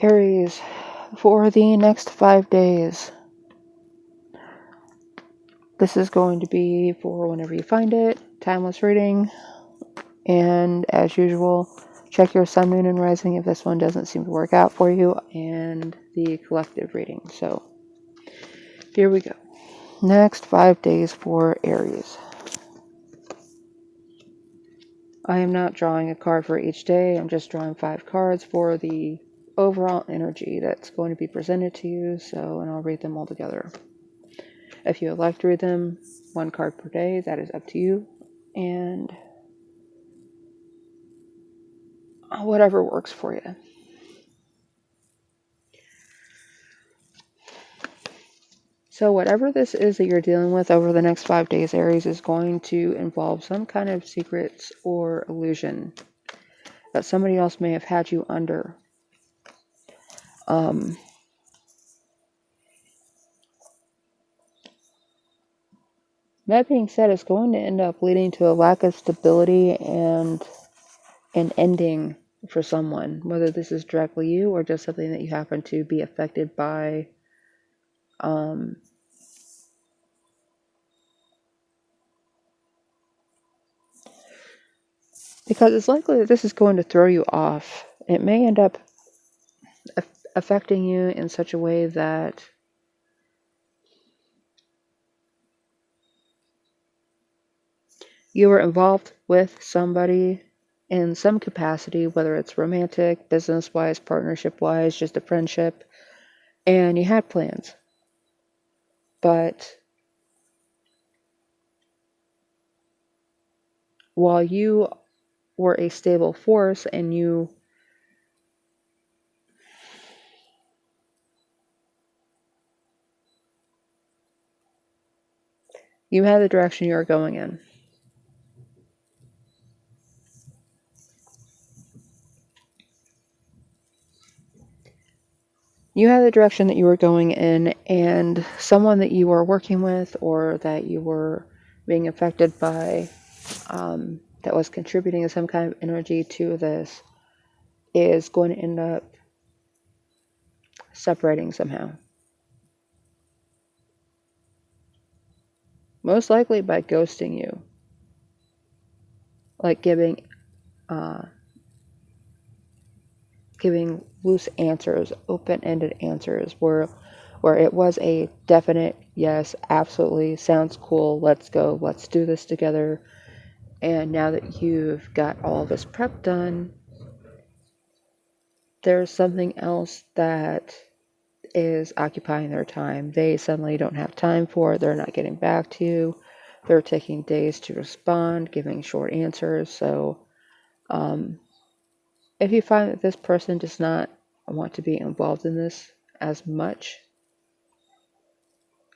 Aries, for the next 5 days. This is going to be for whenever you find it, timeless reading. And as usual, check your sun, moon, and rising if this one doesn't seem to work out for you, and the collective reading. So here we go. Next 5 days for Aries. I am not drawing a card for each day. I'm just drawing 5 cards for the overall energy that's going to be presented to you. And I'll read them all together. If you would like to read them 1 card per day, that is up to you. And whatever works for you. So whatever this is that you're dealing with over the next 5 days, Aries, is going to involve some kind of secrets or illusion that somebody else may have had you under. That being said, it's going to end up leading to a lack of stability and an ending for someone, whether this is directly you or just something that you happen to be affected by. Because it's likely that this is going to throw you off. It may end up affecting you in such a way that you were involved with somebody in some capacity, whether it's romantic, business-wise, partnership-wise, just a friendship, and you had plans. But while you were a stable force and you had the direction you were going in. You had the direction that you were going in, and someone that you were working with or that you were being affected by that was contributing some kind of energy to this is going to end up separating somehow. Most likely by ghosting you. Like giving loose answers, open-ended answers, where it was a definite yes, absolutely, sounds cool, let's go, let's do this together. And now that you've got all this prep done, there's something else that is occupying their time. They suddenly don't have time for it. They're not getting back to you. They're taking days to respond, giving short answers. So if you find that this person does not want to be involved in this as much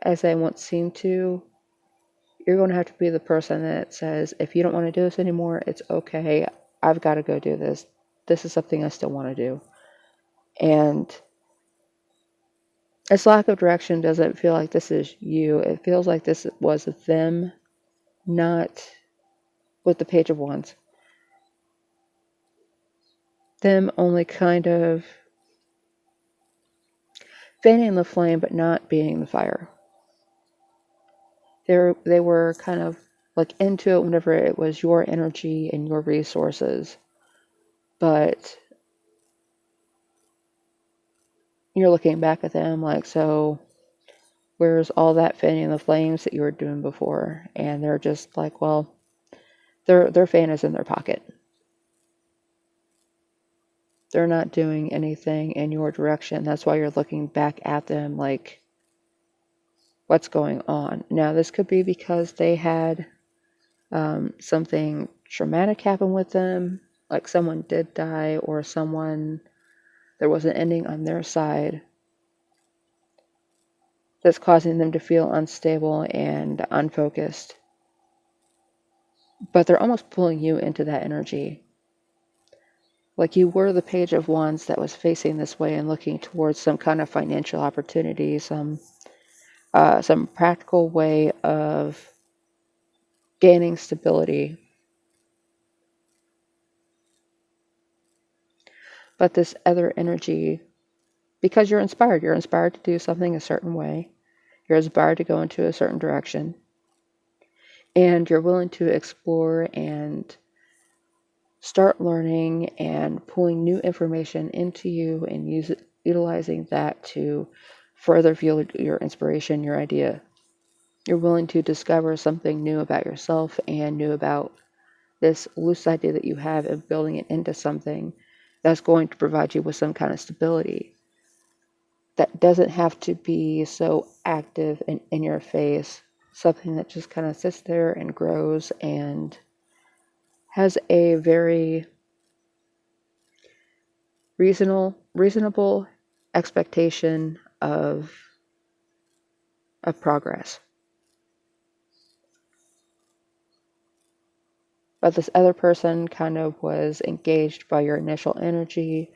as they once seemed to, you're going to have to be the person that says, if you don't want to do this anymore, it's okay. I've got to go do this. This is something I still want to do. And its lack of direction doesn't feel like this is you. It feels like this was them, not with the Page of Wands. Them only kind of fanning the flame, but not being the fire. They were kind of like into it whenever it was your energy and your resources. But you're looking back at them like, so where's all that fanning the flames that you were doing before? And they're just like, well, their fan is in their pocket. They're not doing anything in your direction. That's why you're looking back at them like, what's going on? Now, this could be because they had something traumatic happen with them, like someone did die, or there was an ending on their side that's causing them to feel unstable and unfocused. But they're almost pulling you into that energy. Like you were the Page of Wands that was facing this way and looking towards some kind of financial opportunity, some practical way of gaining stability. But this other energy because you're inspired. You're inspired to do something a certain way. You're inspired to go into a certain direction. And you're willing to explore and start learning and pulling new information into you and utilizing that to further fuel your inspiration, your idea. You're willing to discover something new about yourself and new about this loose idea that you have and building it into something that's going to provide you with some kind of stability that doesn't have to be so active and in your face, something that just kind of sits there and grows and has a very reasonable expectation of progress. But this other person kind of was engaged by your initial energy,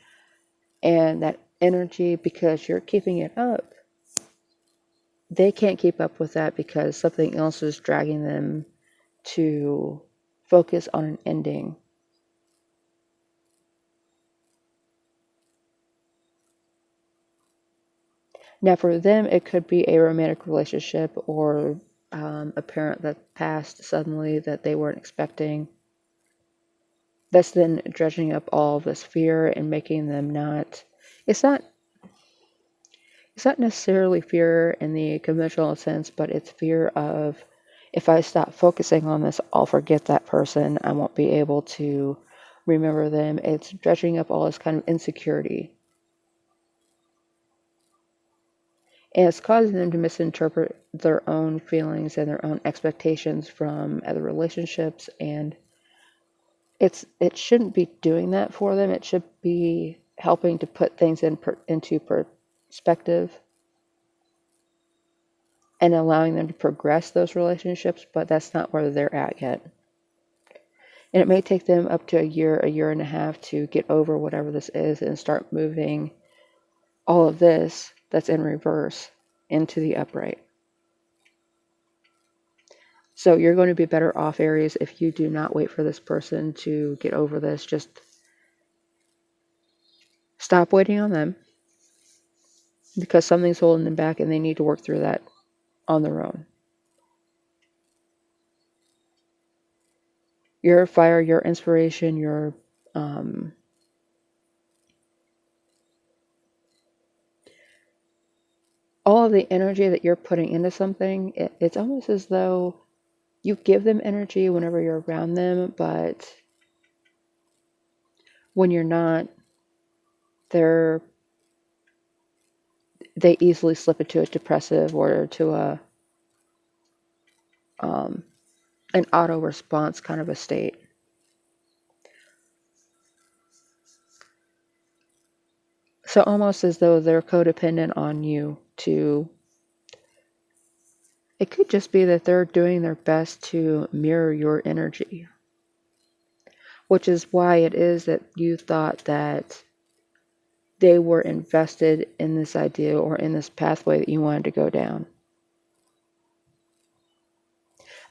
and that energy, because you're keeping it up, they can't keep up with that because something else is dragging them to focus on an ending. Now, for them, it could be a romantic relationship or a parent that passed suddenly that they weren't expecting. That's then dredging up all this fear and making them not. It's not. It's not necessarily fear in the conventional sense, but it's fear of, if I stop focusing on this, I'll forget that person. I won't be able to remember them. It's dredging up all this kind of insecurity. And it's causing them to misinterpret their own feelings and their own expectations from other relationships. And it shouldn't be doing that for them. It should be helping to put things into perspective and allowing them to progress those relationships, but that's not where they're at yet. And it may take them up to a year and a half to get over whatever this is and start moving all of this that's in reverse into the upright. So you're going to be better off, Aries, if you do not wait for this person to get over this. Just stop waiting on them because something's holding them back and they need to work through that on their own. Your fire, your inspiration, your all of the energy that you're putting into something, it's almost as though you give them energy whenever you're around them, but when you're not, they easily slip into a depressive or to an auto response kind of a state. So almost as though they're codependent on you to. It could just be that they're doing their best to mirror your energy, which is why it is that you thought that they were invested in this idea or in this pathway that you wanted to go down.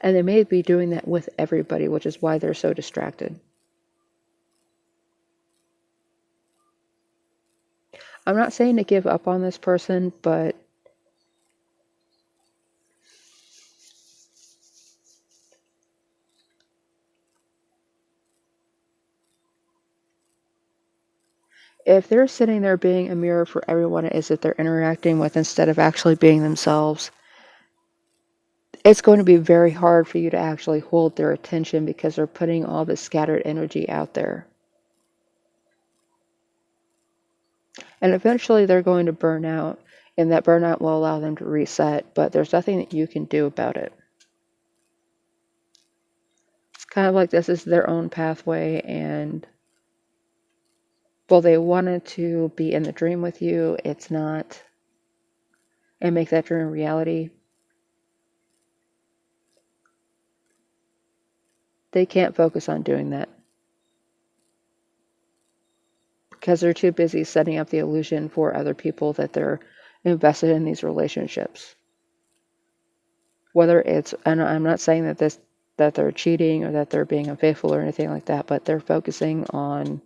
And they may be doing that with everybody, which is why they're so distracted. I'm not saying to give up on this person, but if they're sitting there being a mirror for everyone it is that they're interacting with instead of actually being themselves, it's going to be very hard for you to actually hold their attention because they're putting all this scattered energy out there. And eventually they're going to burn out, and that burnout will allow them to reset, but there's nothing that you can do about it. It's kind of like this is their own pathway, and well, they wanted to be in the dream with you, it's not, and make that dream a reality. They can't focus on doing that because they're too busy setting up the illusion for other people that they're invested in these relationships. Whether it's, and I'm not saying that they're cheating or that they're being unfaithful or anything like that, but they're focusing on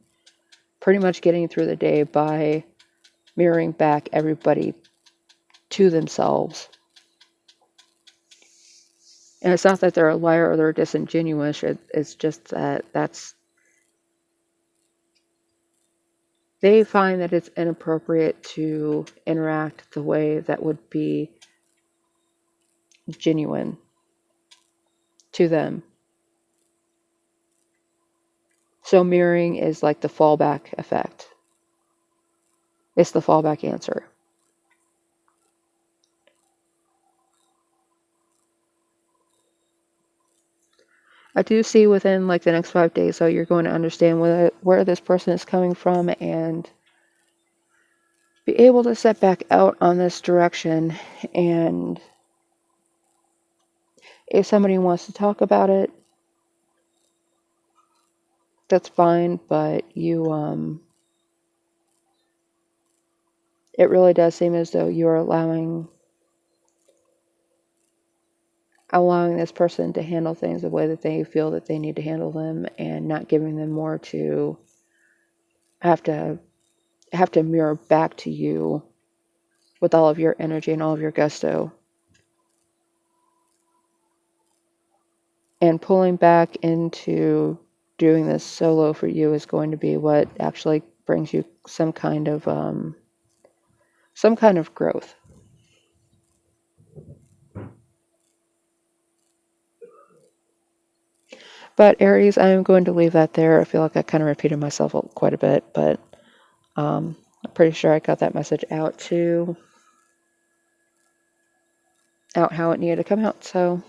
pretty much getting through the day by mirroring back everybody to themselves. And it's not that they're a liar or they're disingenuous. It's just that they find that it's inappropriate to interact the way that would be genuine to them. So mirroring is like the fallback effect. It's the fallback answer. I do see within like the next 5 days, so you're going to understand where this person is coming from and be able to set back out on this direction. And if somebody wants to talk about it, that's fine, but it really does seem as though you're allowing this person to handle things the way that they feel that they need to handle them, and not giving them more to have to mirror back to you with all of your energy and all of your gusto. And pulling back into doing this solo for you is going to be what actually brings you some kind of growth. But Aries, I'm going to leave that there. I feel like I kind of repeated myself quite a bit, but I'm pretty sure I got that message out how it needed to come out. So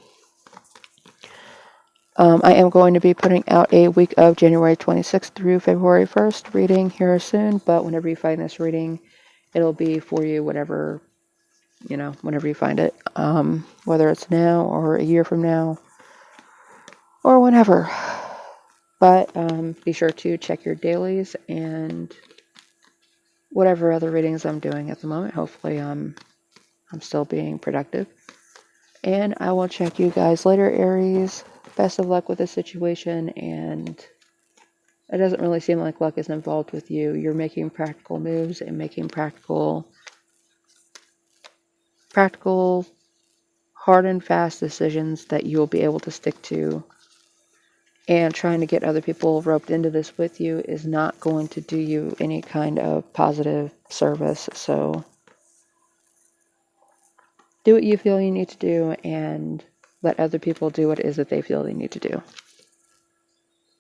I am going to be putting out a week of January 26th through February 1st reading here soon, but whenever you find this reading, it'll be for you whenever you find it, whether it's now or a year from now or whenever. But be sure to check your dailies and whatever other readings I'm doing at the moment. Hopefully I'm still being productive. And I will check you guys later, Aries. Best of luck with this situation, and it doesn't really seem like luck is involved with you. You're making practical moves and making practical, hard and fast decisions that you'll be able to stick to. And trying to get other people roped into this with you is not going to do you any kind of positive service. So do what you feel you need to do and let other people do what it is that they feel they need to do.